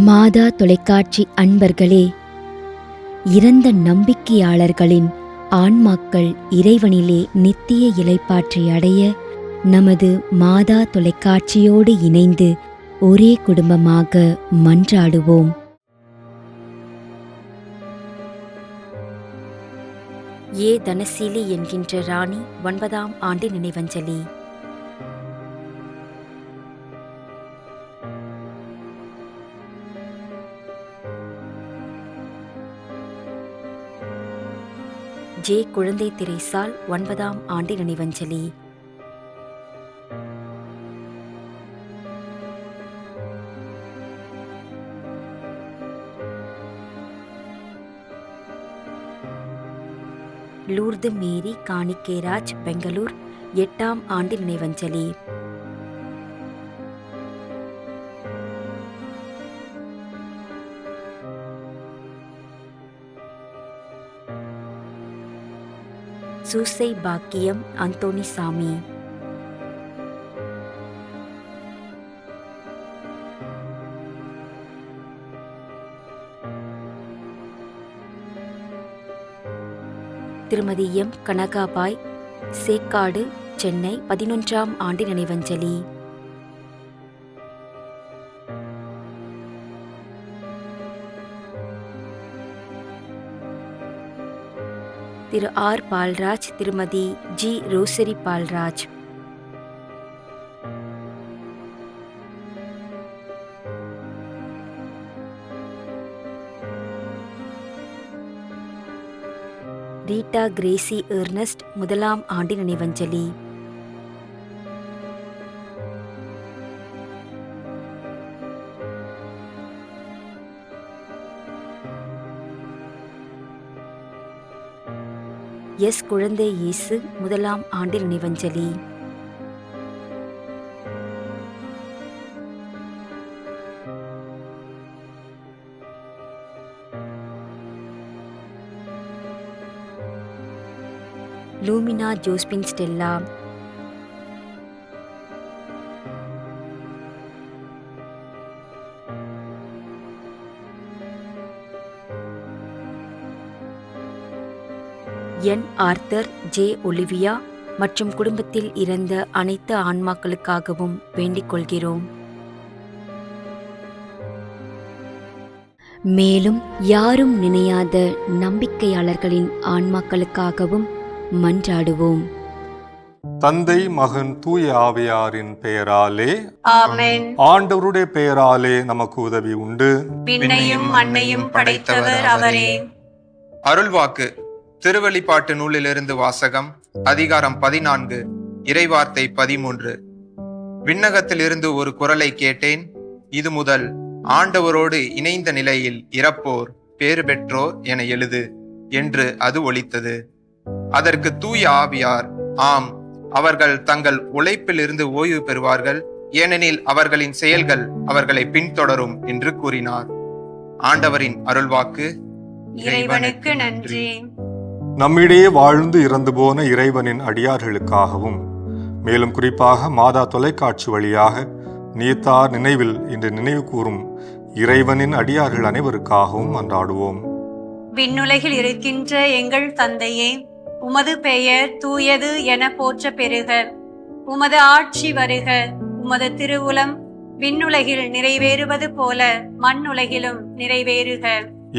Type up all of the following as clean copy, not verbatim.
மாதா தொலைக்காட்சி அன்பர்களே, இறந்த நம்பிக்கையாளர்களின் ஆன்மாக்கள் இறைவனிலே நித்திய இளைப்பாற்றி அடைய நமது மாதா தொலைக்காட்சியோடு இணைந்து ஒரே குடும்பமாக மன்றாடுவோம். ஏ தனசீலி என்கின்ற ராணி 9ஆம் ஆண்டு நினைவஞ்சலி. ஜே குழந்தை திரைசால் 9ஆம் ஆண்டு நினைவஞ்சலி. லூர்து மேரி காணிக்கைராஜ் பெங்களூர் 8ஆம் ஆண்டு நினைவஞ்சலி. சூசை பாக்கியம் அந்தோணி சாமி. திருமதி எம் கனகாபாய் சேக்காடு சென்னை 11ஆம் ஆண்டு நினைவஞ்சலி. திரு ஆர் பால்ராஜ், திருமதி G Rosary Paulraj. Rita Gracy Ernest 1ஆம் ஆண்டு நினைவஞ்சலி. எஸ் குழந்தை இயேசு 1ஆம் ஆண்டு நினைவஞ்சலி. Lumina Josephine Stella. N Arthur, J Olivia மற்றும் குடும்பத்தில் இறந்த அனைத்து ஆன்மாக்களுக்காகவும் வேண்டிக் கொள்கிறோம். மேலும் யாரும் நினையாத நம்பிக்கையாளர்களின் ஆன்மாக்களுக்காகவும் மன்றாடுவோம். தந்தை, மகன், தூய ஆவியாரின் பெயராலே ஆமென். ஆண்டவருடைய பெயராலே நமக்கு உதவி உண்டு. விண்ணையும் மண்ணையும் படைத்தவர் அவரே. அருள்வாக்கு திருவெளிப்பாட்டு நூலிலிருந்து வாசகம். அதிகாரம் 14, இறைவார்த்தை 13. விண்ணகத்திலிருந்து ஒரு குரலை கேட்டேன். இது முதல் ஆண்டவரோடு இணைந்த நிலையில் இறப்போர் பேறு பெற்றோர் என எழுது என்று அது ஒலித்தது. அதற்கு தூய ஆவியார், ஆம், அவர்கள் தங்கள் உழைப்பில் இருந்து ஓய்வு பெறுவார்கள், ஏனெனில் அவர்களின் செயல்கள் அவர்களை பின்தொடரும் என்று கூறினார். ஆண்டவரின் அருள்வாக்கு. இறைவனுக்கு நன்றி. நம்மிடையே வாழ்ந்து இறந்து போன இறைவனின் அடியார்களுக்காகவும், மேலும் குறிப்பாக மாதா தொலைக்காட்சி வழியாக நீத்தார் நினைவில் இன்று நினைவு கூறும் இறைவனின் அடியார்கள் அனைவருக்காகவும் மன்றாடுவோம். விண்ணுலகில் இருக்கின்ற எங்கள் தந்தையே, உமது பெயர் தூயது என போற்ற பெறுக. உமது ஆட்சி வருக. உமது திருவுளம் விண்ணுலகில் நிறைவேறுவது போல மண்ணுலகிலும் நிறைவேறுக.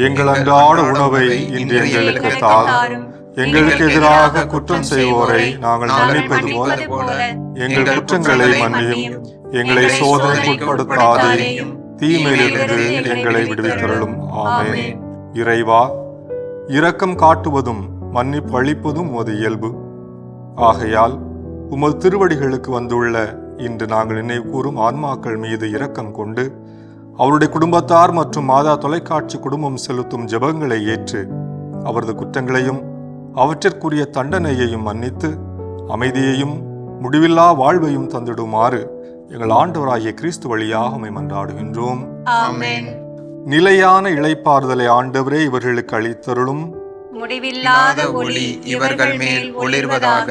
எங்கள் அன்றாட உணவை இன்று எங்களுக்கு தாரும். எங்களுக்கு எதிராக குற்றம் செய்வோரை நாங்கள் மன்னிப்பது போல எங்கள் குற்றங்களை மன்னியும். எங்களை சோதனைக்குட்படுத்தாதேயும், தீமையிலிருந்து எங்களை விடுவித்தருளும். ஆமென். இறைவா, இரக்கம் காட்டுவதும் மன்னிப்பு அளிப்பதும் உமது இயல்பு. ஆகையால் உமது திருவடிகளுக்கு வந்துள்ள இன்று நாங்கள் நினைவு கூறும் ஆன்மாக்கள் மீது இரக்கம் கொண்டு அவருடைய குடும்பத்தார் மற்றும் மாதா தொலைக்காட்சி குடும்பம் செலுத்தும் ஜெபங்களை ஏற்று அவரது குற்றங்களையும் அவற்றிற்குரிய தண்டனையையும் மன்னித்து அமைதியையும் முடிவில்லா வாழ்வையும் தந்திடுமாறு எங்கள் ஆண்டவராகிய கிறிஸ்து வழியாக உம்மை மன்றாடுகின்றோம். ஆமென். நிலையான இளைப்பாறுதலை ஆண்டவரே இவர்களுக்கு அளித்தருளும். முடிவில்லாத ஒளி இவர்கள் மேல் ஒளிர்வதாக.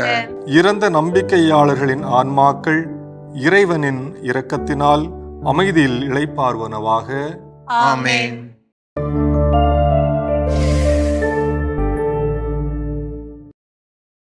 இறந்த நம்பிக்கையாளர்களின் ஆன்மாக்கள் இறைவனின் இரக்கத்தினால் அமைதியில் இளைப்பாறுவனவாக. ஆமென்.